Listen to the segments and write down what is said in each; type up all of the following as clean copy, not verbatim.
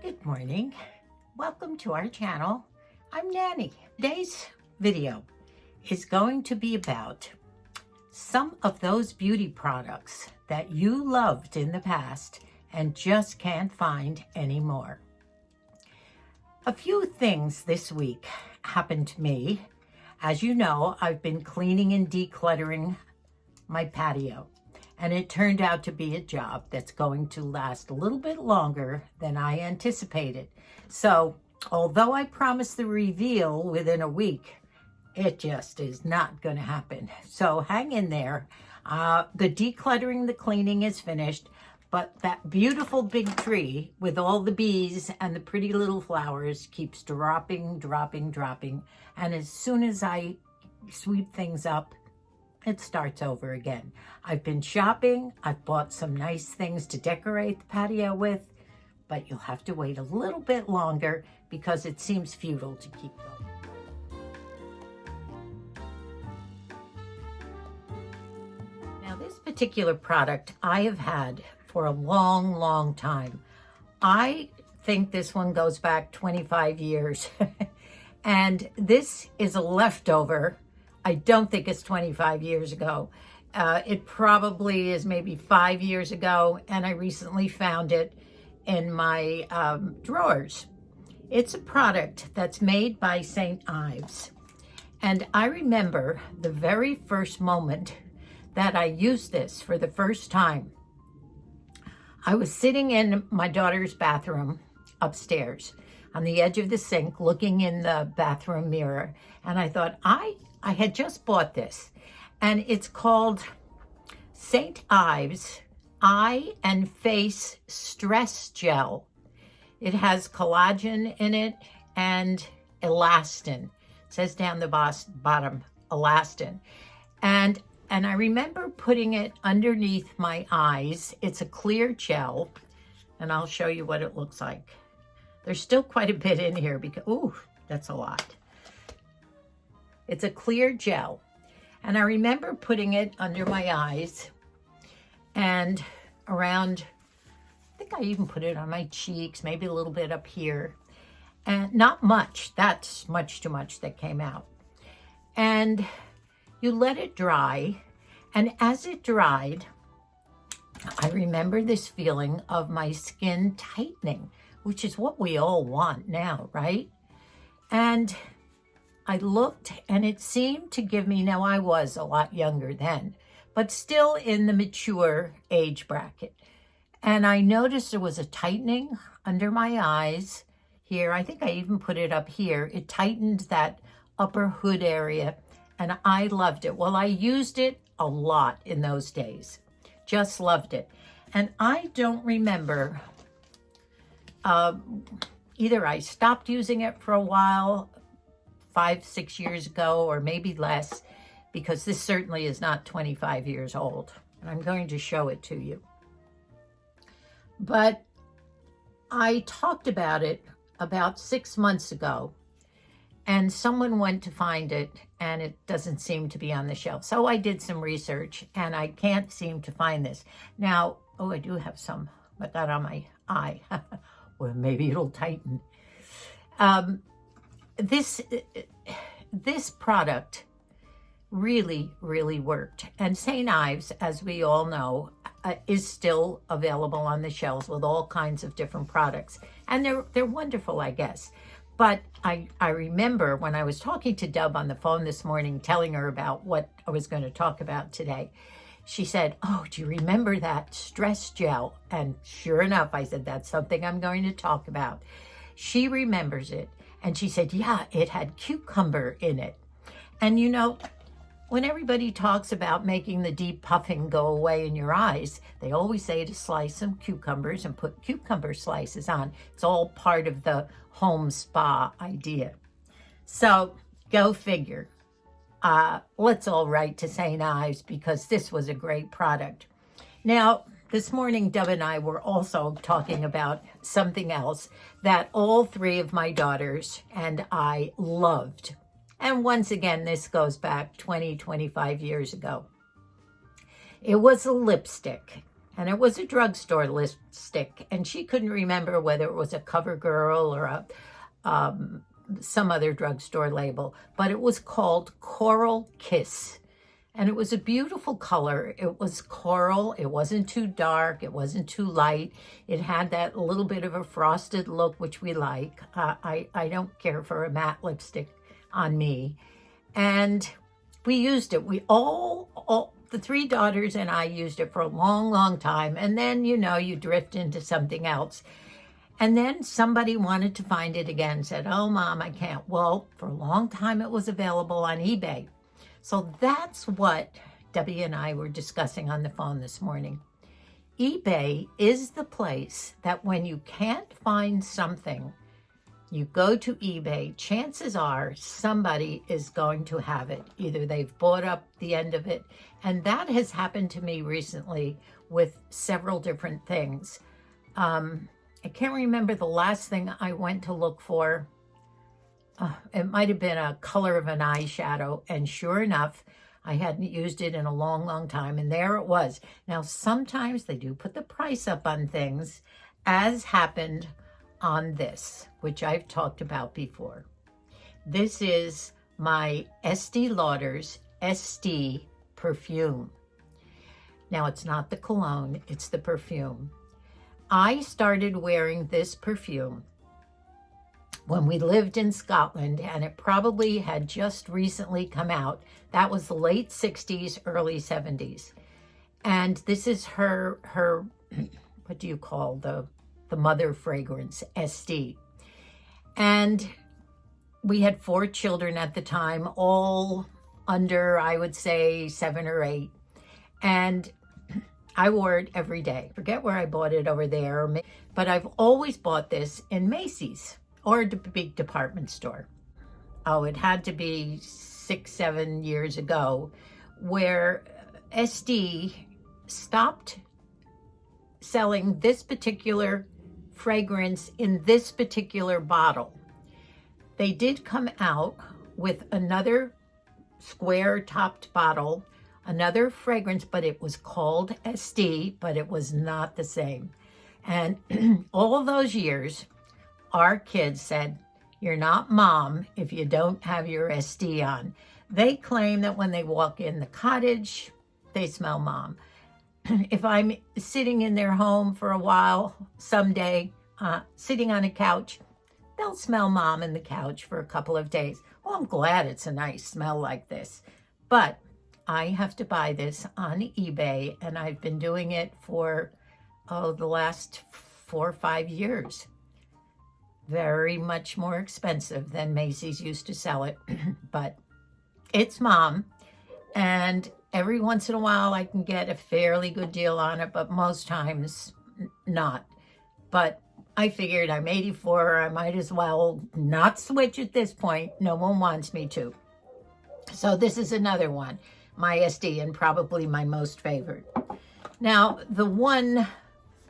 Good morning. Welcome to our channel. I'm Nanny. Today's video is going to be about some of those beauty products that you loved in the past and just can't find anymore. A few things this week happened to me. As you know, I've been cleaning and decluttering my patio, and it turned out to be a job that's going to last a little bit longer than I anticipated. So, although I promised the reveal within a week, it just is not going to happen. So hang in there. The decluttering, the cleaning is finished, but that beautiful big tree with all the bees and the pretty little flowers keeps dropping. And as soon as I sweep things up, it starts over again. I've been shopping. I've bought some nice things to decorate the patio with, but you'll have to wait a little bit longer because it seems futile to keep going. Now, this particular product I have had for a long time. I think this one goes back 25 years. And this is a leftover. I don't think it's 25 years ago. It probably is maybe 5 years ago, and I recently found it in my drawers. It's a product that's made by St. Ives. And I remember the very first moment that I used this for the first time. I was sitting in my daughter's bathroom upstairs on the edge of the sink, looking in the bathroom mirror, and I thought, I had just bought this, and it's called St. Ives Eye and Face Stress Gel. It has collagen in it and elastin. It says down the bottom, elastin. And I remember putting it underneath my eyes. It's a clear gel, and I'll show you what it looks like. There's still quite a bit in here because, ooh, that's a lot. It's a clear gel. And I remember putting it under my eyes and around, I think I even put it on my cheeks, maybe a little bit up here. And not much. That's much too much that came out. And you let it dry. And as it dried, I remember this feeling of my skin tightening, which is what we all want now, right? And I looked, and it seemed to give me, now I was a lot younger then, but still in the mature age bracket. And I noticed there was a tightening under my eyes here. I think I even put it up here. It tightened that upper hood area, and I loved it. Well, I used it a lot in those days. Just loved it. And I don't remember, either I stopped using it for a while, 5-6 years ago, or maybe less, because this certainly is not 25 years old. And I'm going to show it to you. But I talked about it about 6 months ago, and someone went to find it, and it doesn't seem to be on the shelf. So I did some research, and I can't seem to find this. Now, oh, I do have some, but that on my eye. Well, maybe it'll tighten. This product really worked. And St. Ives, as we all know, is still available on the shelves with all kinds of different products. And they're wonderful, I guess. But I remember when I was talking to Dub on the phone this morning, telling her about what I was going to talk about today, she said, oh, do you remember that stress gel? And sure enough, I said, that's something I'm going to talk about. She remembers it. And she said, yeah, it had cucumber in it. And you know, when everybody talks about making the deep puffing go away in your eyes, they always say to slice some cucumbers and put cucumber slices on. It's all part of the home spa idea. So go figure. Let's all write to St. Ives because this was a great product. Now, this morning, Dub and I were also talking about something else that all three of my daughters and I loved. And once again, this goes back 20, 25 years ago. It was a lipstick. And it was a drugstore lipstick, and she couldn't remember whether it was a CoverGirl or some other drugstore label, but it was called Coral Kiss. And it was a beautiful color. It was coral. It wasn't too dark. It wasn't too light. It had that little bit of a frosted look, which we like. I don't care for a matte lipstick on me. And we used it. We all the three daughters and I used it for a long, long time. And then, you know, you drift into something else. And then somebody wanted to find it again, said, oh, Mom, I can't. Well, for a long time, it was available on eBay. So that's what Debbie and I were discussing on the phone this morning. eBay is the place that when you can't find something, you go to eBay, chances are somebody is going to have it. Either they've bought up the end of it. And that has happened to me recently with several different things. I can't remember the last thing I went to look for. It might have been a color of an eyeshadow, and sure enough, I hadn't used it in a long, long time, and there it was. Now, sometimes they do put the price up on things, as happened on this, which I've talked about before. This is my Estee Lauder's Estee perfume. Now, it's not the cologne, it's the perfume. I started wearing this perfume when we lived in Scotland, and it probably had just recently come out. That was the late 60s, early 70s. And this is her what do you call the mother fragrance, Estee. And we had 4 children at the time, all under, I would say, 7 or 8. And I wore it every day. Forget where I bought it over there, but I've always bought this in Macy's or a big department store. Oh, it had to be 6, 7 years ago, where Estee stopped selling this particular fragrance in this particular bottle. They did come out with another square-topped bottle, another fragrance, but it was called Estee, but it was not the same. And all those years, our kids said, you're not Mom if you don't have your Estee on. They claim that when they walk in the cottage, they smell Mom. If I'm sitting in their home for a while, someday, sitting on a couch, they'll smell Mom in the couch for a couple of days. Well, I'm glad it's a nice smell like this. But I have to buy this on eBay, and I've been doing it for, the last 4 or 5 years. Very much more expensive than Macy's used to sell it, but it's Mom. And every once in a while I can get a fairly good deal on it, but most times not. But I figured I'm 84, I might as well not switch at this point. No one wants me to. So this is another one, my Estee, and probably my most favorite. Now, the one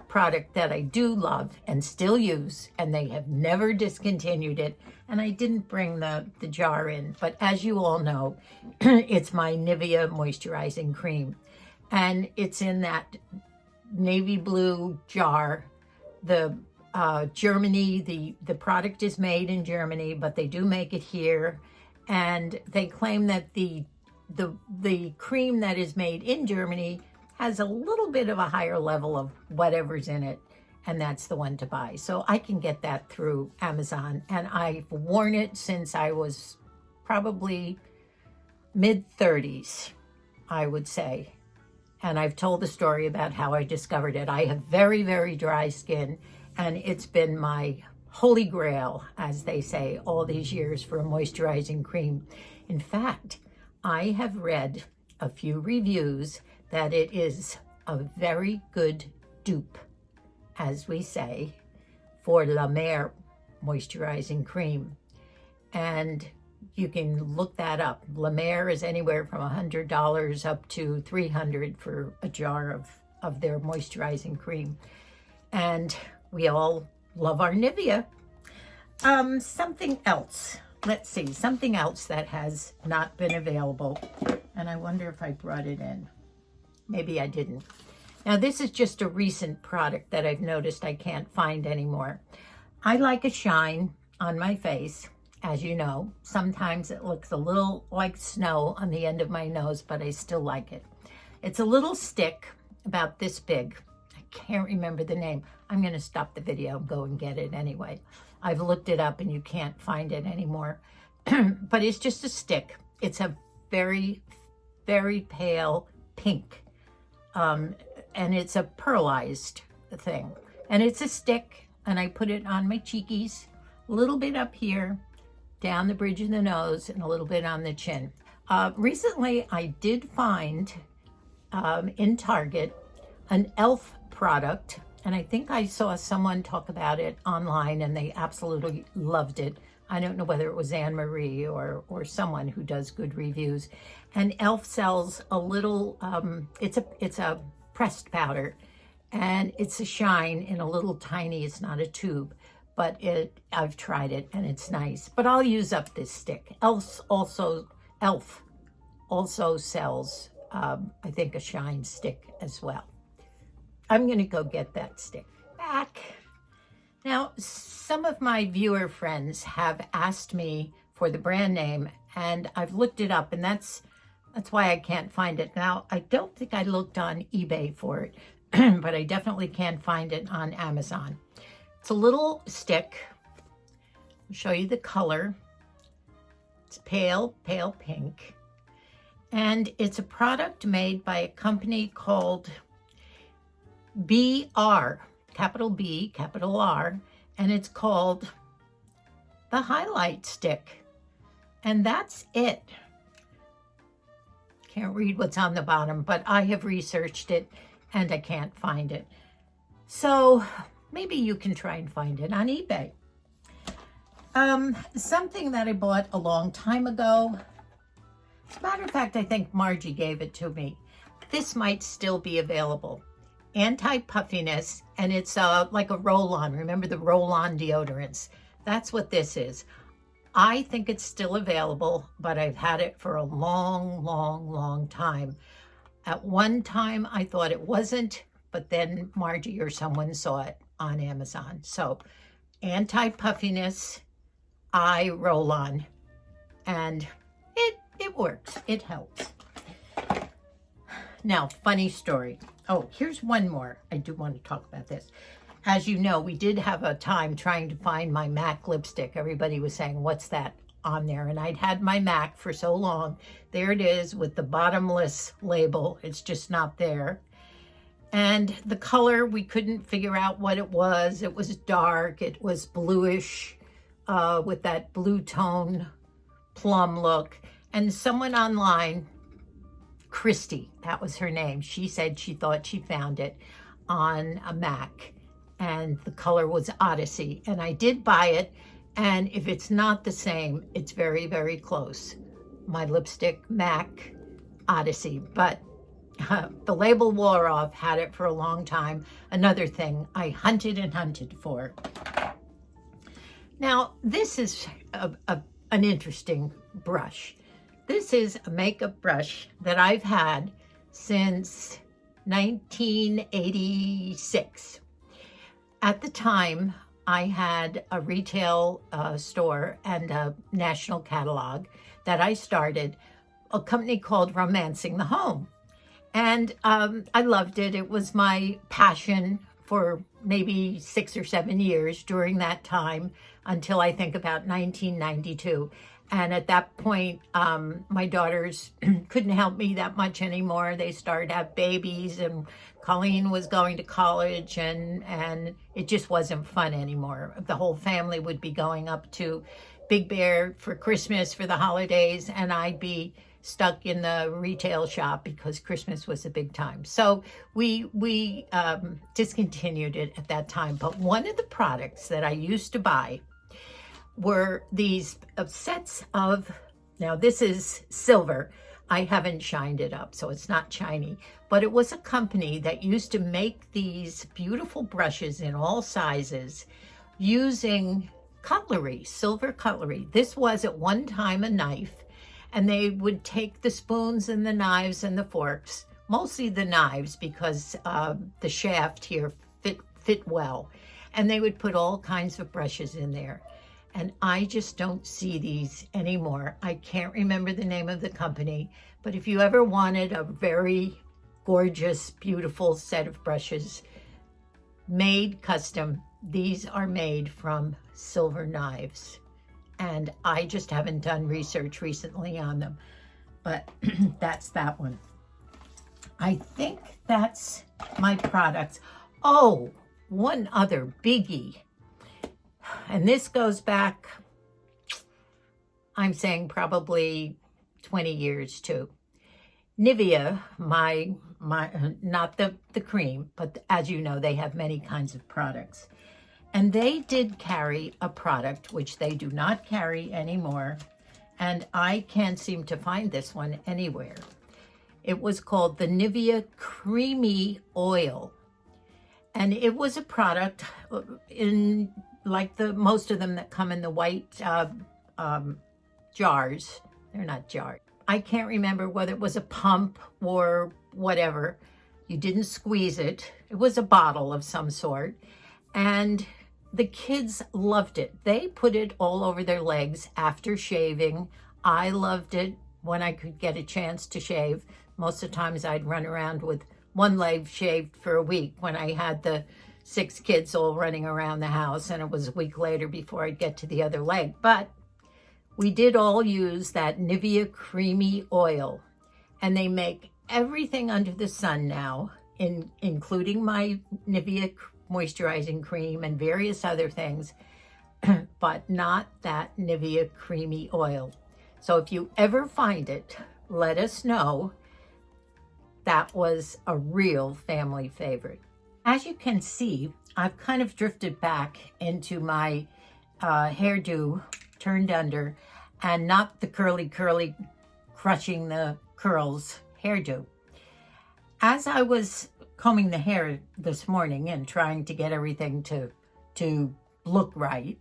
product that I do love and still use, and they have never discontinued it, and I didn't bring the jar in, but as you all know, it's my Nivea moisturizing cream, and it's in that navy blue jar. The Germany, the product is made in Germany, but they do make it here, and they claim that the cream that is made in Germany has a little bit of a higher level of whatever's in it, and that's the one to buy. So I can get that through Amazon, and I've worn it since I was probably mid-30s, I would say. And I've told the story about how I discovered it. I have very, very dry skin, and it's been my holy grail, as they say, all these years for a moisturizing cream. In fact, I have read a few reviews that it is a very good dupe, as we say, for La Mer moisturizing cream. And you can look that up. La Mer is anywhere from $100 up to $300 for a jar of their moisturizing cream. And we all love our Nivea. Something else. Let's see, something else that has not been available. And I wonder if I brought it in. Maybe I didn't. Now, this is just a recent product that I've noticed I can't find anymore. I like a shine on my face, as you know. Sometimes it looks a little like snow on the end of my nose, but I still like it. It's a little stick about this big. I can't remember the name. I'm going to stop the video and go and get it anyway. I've looked it up and you can't find it anymore. But it's just a stick. It's a very, very pale pink. And it's a pearlized thing. And it's a stick, and I put it on my cheekies, a little bit up here, down the bridge of the nose, and a little bit on the chin. Recently, I did find in Target an e.l.f. product, and I think I saw someone talk about it online, and they absolutely loved it. I don't know whether it was Anne-Marie or someone who does good reviews. And e.l.f. sells a little, it's a pressed powder, and it's a shine in a little tiny, it's not a tube, but I've tried it and it's nice. But I'll use up this stick. e.l.f. also sells, I think, a shine stick as well. I'm gonna go get that stick back. Now, some of my viewer friends have asked me for the brand name, and I've looked it up, and that's why I can't find it. Now, I don't think I looked on eBay for it, but I definitely can find it on Amazon. It's a little stick. I'll show you the color. It's pale, pale pink. And it's a product made by a company called BR, capital B, capital R, and it's called the Highlight Stick. And that's it. Can't read what's on the bottom, but I have researched it and I can't find it. So maybe you can try and find it on eBay. Something that I bought a long time ago. As a matter of fact, I think Margie gave it to me. This might still be available. Anti-puffiness, and it's like a roll-on. Remember the roll-on deodorants? That's what this is. I think it's still available, but I've had it for a long, long, long time. At one time, I thought it wasn't, but then Margie or someone saw it on Amazon. So, anti-puffiness, eye roll-on, and it works. It helps. Now, funny story. Oh, here's one more. I do want to talk about this. As you know, we did have a time trying to find my MAC lipstick. Everybody was saying, what's that on there? And I'd had my MAC for so long. There it is with the bottomless label. It's just not there. And the color, we couldn't figure out what it was. It was dark. It was bluish with that blue tone plum look. And someone online, Christy, that was her name, she said she thought she found it on a MAC, and the color was Odyssey. And I did buy it, and if it's not the same, it's very, very close. My lipstick, MAC Odyssey, but the label wore off, had it for a long time. Another thing I hunted and hunted for. Now, this is an interesting brush. This is a makeup brush that I've had since 1986. At the time, I had a retail store and a national catalog that I started, a company called Romancing the Home. And I loved it. It was my passion for maybe 6 or 7 years during that time until I think about 1992. And at that point, my daughters couldn't help me that much anymore. They started to have babies, and Colleen was going to college, and it just wasn't fun anymore. The whole family would be going up to Big Bear for Christmas, for the holidays, and I'd be stuck in the retail shop because Christmas was a big time. So we discontinued it at that time. But one of the products that I used to buy were these sets of, now this is silver. I haven't shined it up, so it's not shiny, but it was a company that used to make these beautiful brushes in all sizes using cutlery, silver cutlery. This was at one time a knife, and they would take the spoons and the knives and the forks, mostly the knives because the shaft here fit well. And they would put all kinds of brushes in there. And I just don't see these anymore. I can't remember the name of the company, but if you ever wanted a very gorgeous, beautiful set of brushes, made custom, these are made from silver knives. And I just haven't done research recently on them, but that's that one. I think that's my products. Oh, one other biggie. And this goes back, I'm saying probably 20 years too. Nivea, my not the cream, but as you know, they have many kinds of products. And they did carry a product which they do not carry anymore. And I can't seem to find this one anywhere. It was called the Nivea Creamy Oil. And it was a product in like most of them that come in the white jars. They're not jars. I can't remember whether it was a pump or whatever. You didn't squeeze it. It was a bottle of some sort. And the kids loved it. They put it all over their legs after shaving. I loved it when I could get a chance to shave. Most of the times I'd run around with one leg shaved for a week when I had the 6 kids all running around the house, and it was a week later before I'd get to the other leg. But we did all use that Nivea Creamy Oil, and they make everything under the sun now, including my Nivea moisturizing cream and various other things, but not that Nivea Creamy Oil. So if you ever find it, let us know. That was a real family favorite. As you can see, I've kind of drifted back into my hairdo turned under, and not the curly, crushing the curls hairdo. As I was combing the hair this morning and trying to get everything to look right,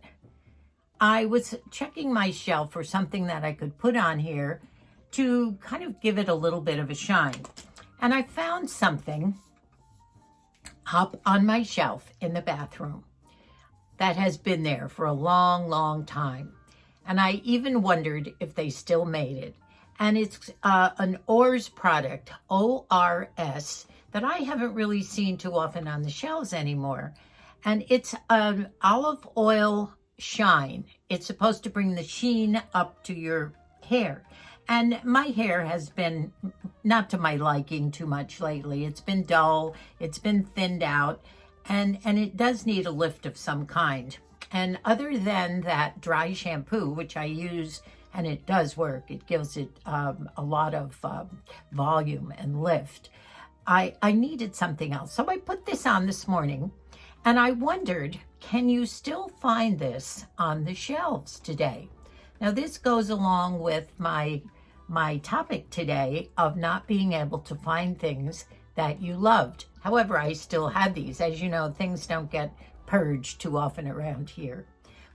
I was checking my shelf for something that I could put on here to kind of give it a little bit of a shine. And I found something up on my shelf in the bathroom that has been there for a long time. And I even wondered if they still made it. And it's an ORS product, ORS, that I haven't really seen too often on the shelves anymore. And it's an olive oil shine. It's supposed to bring the sheen up to your hair. And my hair has been not to my liking too much lately. It's been dull, it's been thinned out, and it does need a lift of some kind. And other than that dry shampoo, which I use, and it does work, it gives it a lot of volume and lift, I needed something else. So I put this on this morning, and I wondered, can you still find this on the shelves today? Now this goes along with my topic today of not being able to find things that you loved. However, I still have these. As you know, things don't get purged too often around here.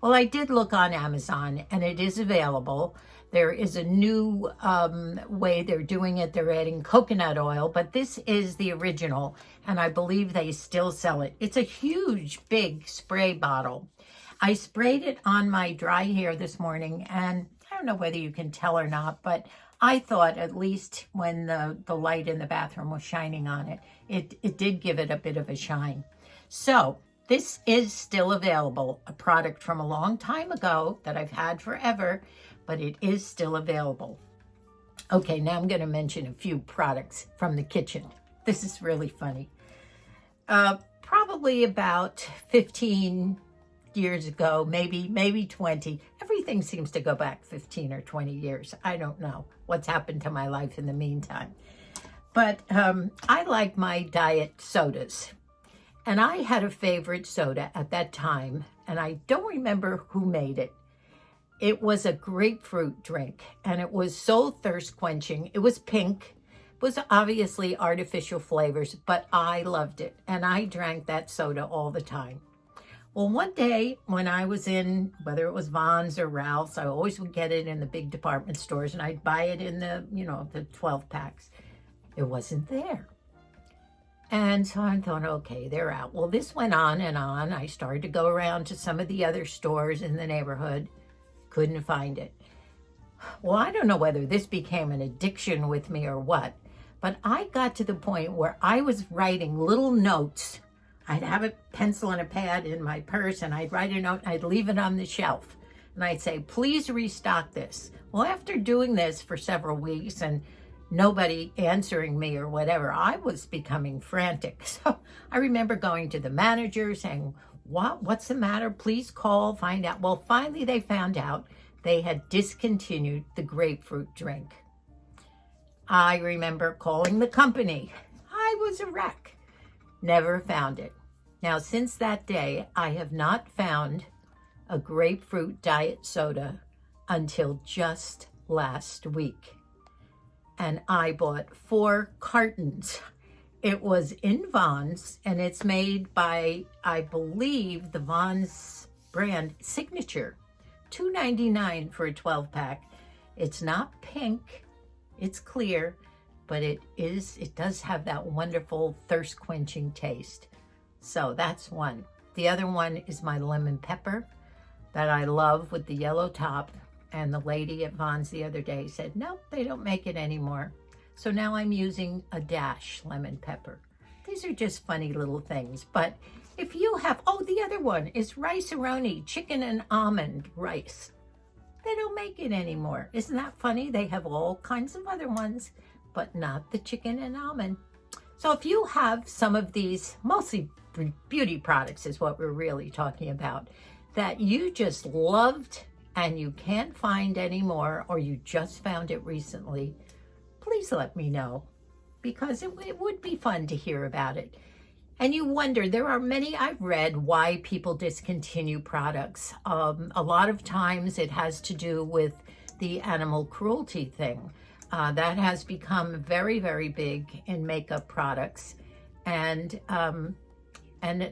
Well, I did look on Amazon, and it is available. There is a new way they're doing it. They're adding coconut oil, but this is the original, and I believe they still sell it. It's a huge, big spray bottle. I sprayed it on my dry hair this morning, and I don't know whether you can tell or not, but I thought at least when the light in the bathroom was shining on it, it did give it a bit of a shine. So this is still available, a product from a long time ago that I've had forever, but it is still available. Okay, now I'm going to mention a few products from the kitchen. This is really funny. Probably about 15 years ago, maybe 20. Everything seems to go back 15 or 20 years. I don't know what's happened to my life in the meantime. But I like my diet sodas. And I had a favorite soda at that time, and I don't remember who made it. It was a grapefruit drink, and it was so thirst quenching. It was pink. It was obviously artificial flavors, but I loved it. And I drank that soda all the time. Well, one day when I was in, whether it was Vons or Ralph's, I always would get it in the big department stores, and I'd buy it in the, the 12 packs. It wasn't there. And so I thought, okay, they're out. Well, this went on and on. I started to go around to some of the other stores in the neighborhood. Couldn't find it. Well, I don't know whether this became an addiction with me or what, but I got to the point where I was writing little notes. I'd have a pencil and a pad in my purse, and I'd write a note, and I'd leave it on the shelf. And I'd say, please restock this. Well, after doing this for several weeks and nobody answering me or whatever, I was becoming frantic. So I remember going to the manager saying, what's the matter? Please call, find out. Well, finally they found out they had discontinued the grapefruit drink. I remember calling the company. I was a wreck. Never found it. Now, since that day, I have not found a grapefruit diet soda until just last week. And I bought 4 cartons. It was in Vons, and it's made by, I believe, the Vons brand Signature. $2.99 for a 12-pack. It's not pink, it's clear, but it does have that wonderful thirst-quenching taste. So that's one. The other one is my lemon pepper that I love with the yellow top. And the lady at Vons the other day said, nope, they don't make it anymore. So now I'm using a dash lemon pepper. These are just funny little things. But if you have, the other one is rice-a-roni, chicken and almond rice. They don't make it anymore. Isn't that funny? They have all kinds of other ones, but not the chicken and almond. So if you have some of these, mostly beauty products is what we're really talking about, that you just loved and you can't find anymore, or you just found it recently, please let me know, because it would be fun to hear about it. And you wonder, there are many, I've read why people discontinue products. A lot of times it has to do with the animal cruelty thing. That has become very, very big in makeup products. And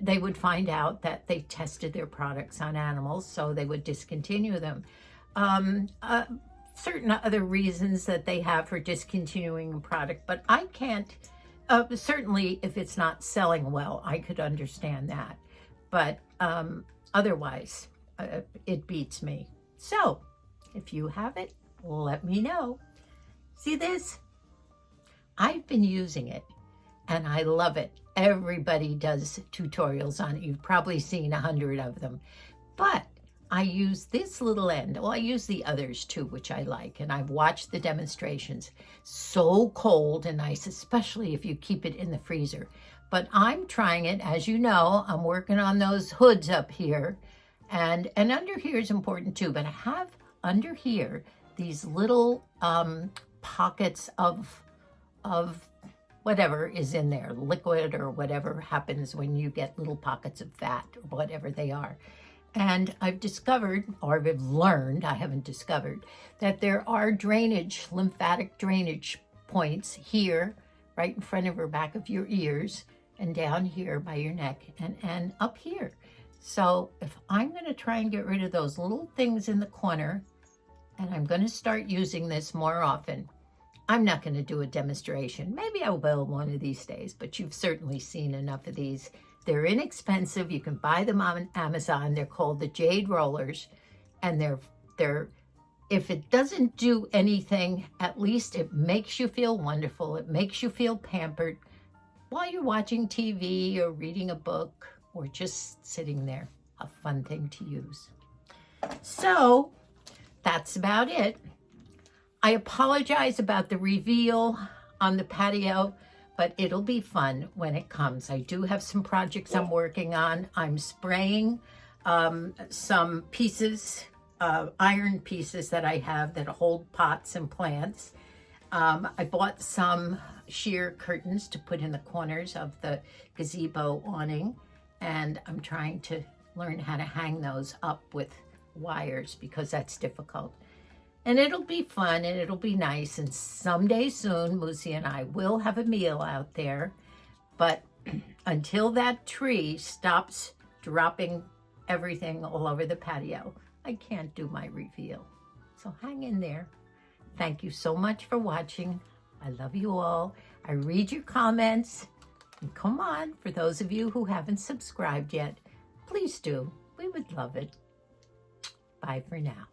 they would find out that they tested their products on animals, so they would discontinue them. Certain other reasons that they have for discontinuing a product, but I can't, certainly if it's not selling well, I could understand that. But otherwise, it beats me. So if you have it, let me know. See this? I've been using it and I love it. Everybody does tutorials on it. You've probably seen 100 of them. But I use this little end. Well, I use the others too, which I like. And I've watched the demonstrations. So cold and nice, especially if you keep it in the freezer. But I'm trying it. As you know, I'm working on those hoods up here. And under here is important too. But I have under here these little pockets of whatever is in there, liquid or whatever happens when you get little pockets of fat or whatever they are. And I've discovered, or I've learned, I haven't discovered, that there are drainage, lymphatic drainage points here, right in front of or back of your ears, and down here by your neck, and up here. So if I'm going to try and get rid of those little things in the corner, and I'm going to start using this more often, I'm not going to do a demonstration. Maybe I will one of these days, but you've certainly seen enough of these. They're inexpensive. You can buy them on Amazon. They're called the Jade Rollers, and they're if it doesn't do anything, at least it makes you feel wonderful. It makes you feel pampered while you're watching TV or reading a book or just sitting there. A fun thing to use. So that's about it. I apologize about the reveal on the patio, but it'll be fun when it comes. I do have some projects I'm working on. I'm spraying some pieces, iron pieces that I have that hold pots and plants. I bought some sheer curtains to put in the corners of the gazebo awning, and I'm trying to learn how to hang those up with wires because that's difficult. And it'll be fun and it'll be nice. And someday soon, Moosey and I will have a meal out there. But until that tree stops dropping everything all over the patio, I can't do my reveal. So hang in there. Thank you so much for watching. I love you all. I read your comments. And come on, for those of you who haven't subscribed yet, please do. We would love it. Bye for now.